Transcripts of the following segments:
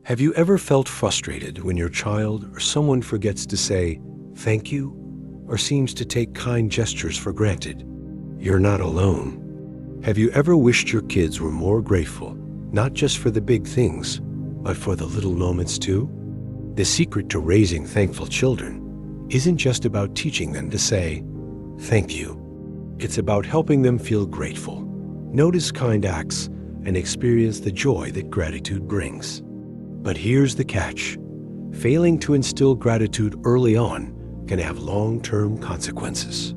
Have you ever felt frustrated when your child or someone forgets to say thank you or seems to take kind gestures for granted? You're not alone. Have you ever wished your kids were more grateful, not just for the big things, but for the little moments too? The secret to raising thankful children isn't just about teaching them to say thank you. It's about helping them feel grateful, notice kind acts, and experience the joy that gratitude brings. But here's the catch. Failing to instill gratitude early on can have long-term consequences.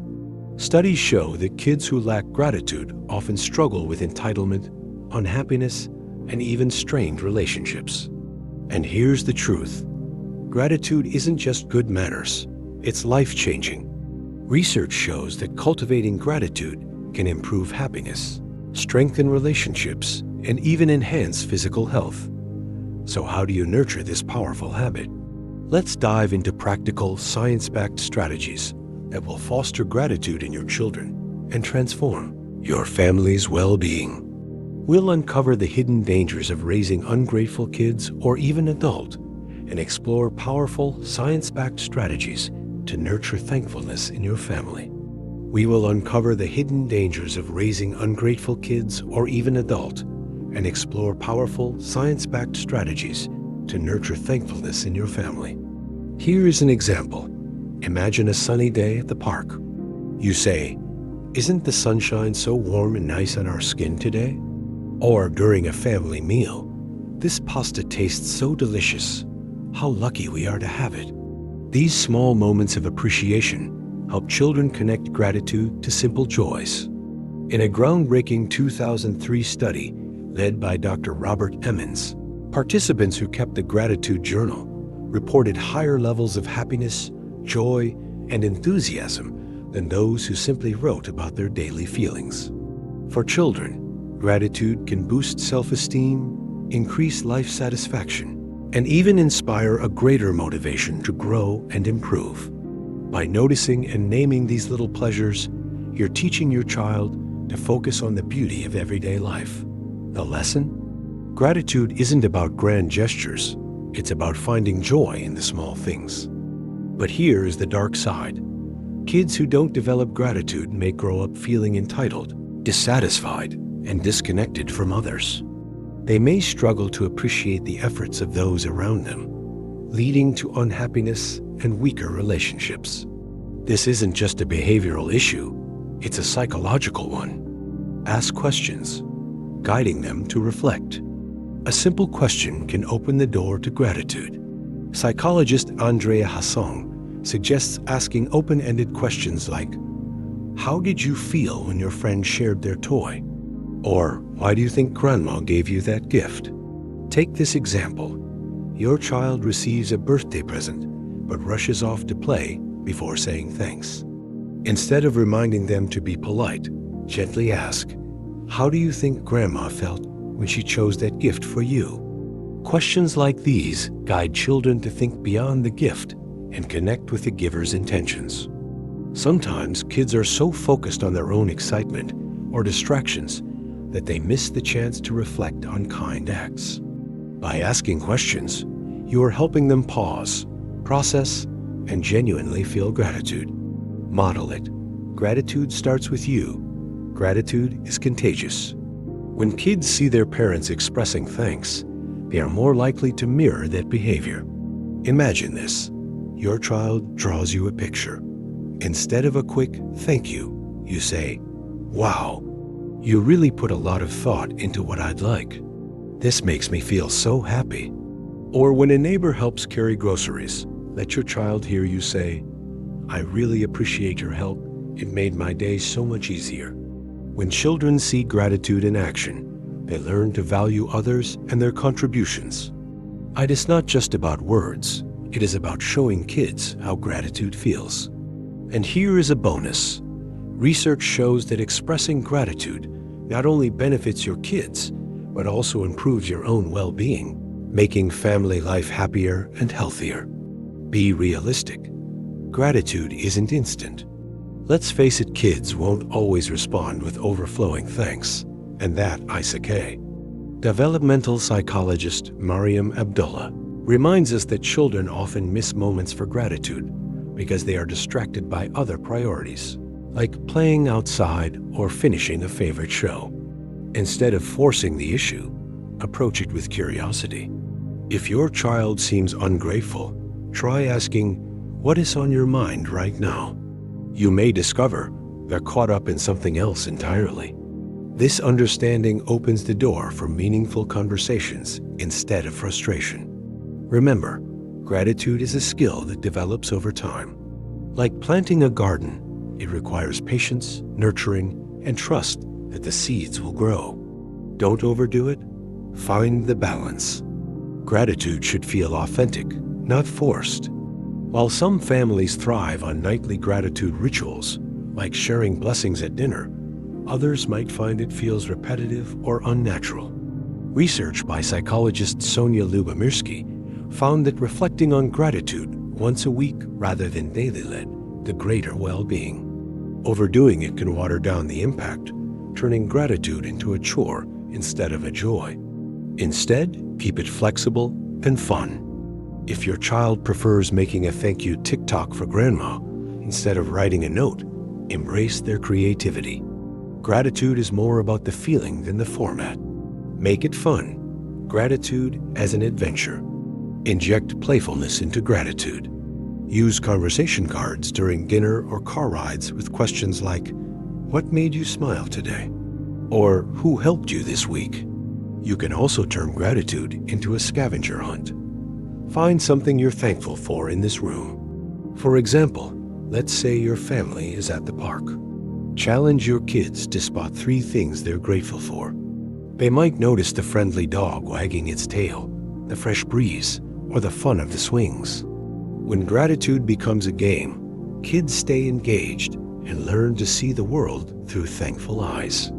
Studies show that kids who lack gratitude often struggle with entitlement, unhappiness, and even strained relationships. And here's the truth. Gratitude isn't just good manners, it's life-changing. Research shows that cultivating gratitude can improve happiness, strengthen relationships, and even enhance physical health. So how do you nurture this powerful habit? Let's dive into practical, science-backed strategies that will foster gratitude in your children and transform your family's well-being. We'll uncover the hidden dangers of raising ungrateful kids or even adult and explore powerful, science-backed strategies to nurture thankfulness in your family. We will uncover the hidden dangers of raising ungrateful kids or even adult and explore powerful, science-backed strategies to nurture thankfulness in your family. Here is an example. Imagine a sunny day at the park. You say, "Isn't the sunshine so warm and nice on our skin today?" Or during a family meal, "This pasta tastes so delicious. How lucky we are to have it." These small moments of appreciation help children connect gratitude to simple joys. In a groundbreaking 2003 study led by Dr. Robert Emmons, participants who kept a gratitude journal reported higher levels of happiness, joy, and enthusiasm than those who simply wrote about their daily feelings. For children, gratitude can boost self-esteem, increase life satisfaction, and even inspire a greater motivation to grow and improve. By noticing and naming these little pleasures, you're teaching your child to focus on the beauty of everyday life. The lesson? Gratitude isn't about grand gestures. It's about finding joy in the small things. But here is the dark side. Kids who don't develop gratitude may grow up feeling entitled, dissatisfied, and disconnected from others. They may struggle to appreciate the efforts of those around them, leading to unhappiness and weaker relationships. This isn't just a behavioral issue, it's a psychological one. Ask questions, guiding them to reflect. A simple question can open the door to gratitude. Psychologist Andrea Hasson suggests asking open-ended questions like, "How did you feel when your friend shared their toy?" Or, "Why do you think grandma gave you that gift?" Take this example. Your child receives a birthday present, but rushes off to play before saying thanks. Instead of reminding them to be polite, gently ask, "How do you think grandma felt when she chose that gift for you?" Questions like these guide children to think beyond the gift and connect with the giver's intentions. Sometimes kids are so focused on their own excitement or distractions that they miss the chance to reflect on kind acts. By asking questions, you are helping them pause, process, and genuinely feel gratitude. Model it. Gratitude starts with you. Gratitude is contagious. When kids see their parents expressing thanks, they are more likely to mirror that behavior. Imagine this. Your child draws you a picture. Instead of a quick "thank you," you say, "Wow, you really put a lot of thought into what I'd like. This makes me feel so happy." Or when a neighbor helps carry groceries, let your child hear you say, "I really appreciate your help. It made my day so much easier." When children see gratitude in action, they learn to value others and their contributions. It is not just about words. It is about showing kids how gratitude feels. And here is a bonus. Research shows that expressing gratitude not only benefits your kids, but also improves your own well-being, making family life happier and healthier. Be realistic. Gratitude isn't instant. Let's face it, kids won't always respond with overflowing thanks, and that is okay. Developmental psychologist Mariam Abdullah reminds us that children often miss moments for gratitude because they are distracted by other priorities, like playing outside or finishing a favorite show. Instead of forcing the issue, approach it with curiosity. If your child seems ungrateful, try asking, "What is on your mind right now?" You may discover they're caught up in something else entirely. This understanding opens the door for meaningful conversations instead of frustration. Remember, gratitude is a skill that develops over time. Like planting a garden, it requires patience, nurturing, and trust that the seeds will grow. Don't overdo it. Find the balance. Gratitude should feel authentic, not forced. While some families thrive on nightly gratitude rituals, like sharing blessings at dinner, others might find it feels repetitive or unnatural. Research by psychologist Sonia Lyubomirsky found that reflecting on gratitude once a week rather than daily led to greater well-being. Overdoing it can water down the impact, turning gratitude into a chore instead of a joy. Instead, keep it flexible and fun. If your child prefers making a thank you TikTok for grandma instead of writing a note, embrace their creativity. Gratitude is more about the feeling than the format. Make it fun. Gratitude as an adventure. Inject playfulness into gratitude. Use conversation cards during dinner or car rides with questions like, "What made you smile today?" Or "Who helped you this week?" You can also turn gratitude into a scavenger hunt. Find something you're thankful for in this room. For example, let's say your family is at the park. Challenge your kids to spot 3 things they're grateful for. They might notice the friendly dog wagging its tail, the fresh breeze, or the fun of the swings. When gratitude becomes a game, kids stay engaged and learn to see the world through thankful eyes.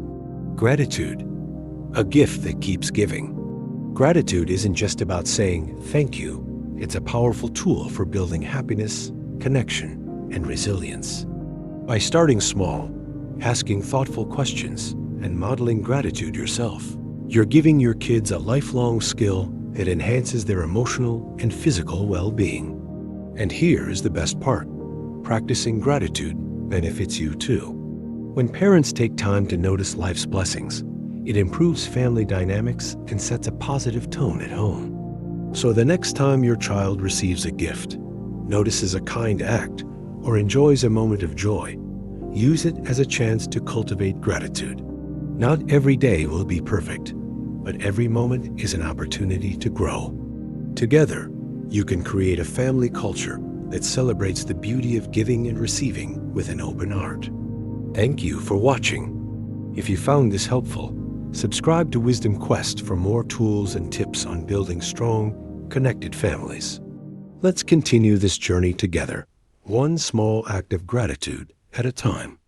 Gratitude, a gift that keeps giving. Gratitude isn't just about saying thank you. It's a powerful tool for building happiness, connection, and resilience. By starting small, asking thoughtful questions, and modeling gratitude yourself, you're giving your kids a lifelong skill that enhances their emotional and physical well-being. And here is the best part. Practicing gratitude benefits you too. When parents take time to notice life's blessings, it improves family dynamics and sets a positive tone at home. So the next time your child receives a gift, notices a kind act, or enjoys a moment of joy, use it as a chance to cultivate gratitude. Not every day will be perfect, but every moment is an opportunity to grow. Together, you can create a family culture that celebrates the beauty of giving and receiving with an open heart. Thank you for watching. If you found this helpful, subscribe to Wisdom Quest for more tools and tips on building strong, connected families. Let's continue this journey together, one small act of gratitude at a time.